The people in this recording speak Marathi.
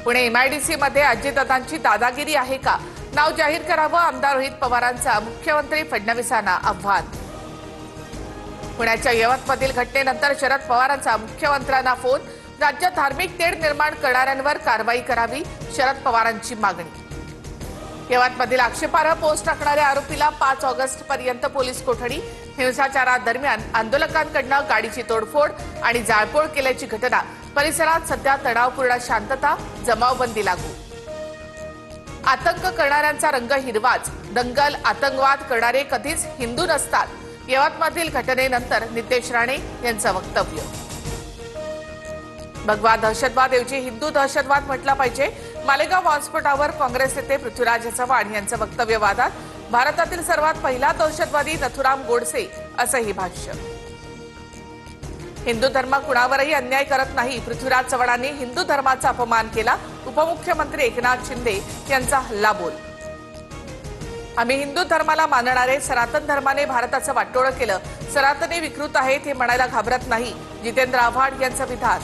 पुणे एमआयडीसी मध्ये अजितदादांची दादागिरी आहे का? नाव जाहीर करावं, आमदार रोहित पवारांचा मुख्यमंत्री फडणवीसांना आव्हान। पुण्याच्या यवतमधील घटनेनंतर शरद पवारांचा मुख्यमंत्र्यांना फोन। राज्यात धार्मिक तेढ निर्माण करणाऱ्यांवर कारवाई करावी, शरद पवारांची मागणी। यवतमधील आक्षेपार्ह पोस्ट टाकणाऱ्या आरोपीला 5 ऑगस्ट पर्यंत पोलीस कोठडी। हिंसाचारादरम्यान आंदोलकांकडून गाडीची तोडफोड आणि जाळपोळ केल्याची घटना। परिसरात सध्या तणावपूर्ण शांतता, जमावबंदी लागू। आतंक करणाऱ्यांचा रंग हिरवाच, दंगल आतंकवाद करणारे कधीच हिंदू नसतात। यवतमधील घटनेनंतर नितेश राणे यांचं वक्तव्य। भगवा दहशतवादऐवजी हिंदू दहशतवाद म्हटलं पाहिजे। मालेगाव बॉम्बस्फोटावर काँग्रेस नेते पृथ्वीराज चव्हाण यांचं वक्तव्य वादात। भारतातील सर्वात पहिला दहशतवादी नथुराम गोडसे असंही भाष्य। हिंदू धर्म कुणावरही अन्याय करत नाही, पृथ्वीराज चव्हाणांनी हिंदू धर्माचा अपमान केला। उपमुख्यमंत्री एकनाथ शिंदे यांचा हल्लाबोल। आम्ही हिंदू धर्माला मानणारे, सनातन धर्माने भारताचं वाटोळं केलं, सनातनी विकृत आहेत हे म्हणायला घाबरत नाही, जितेंद्र आव्हाड यांचं विधान।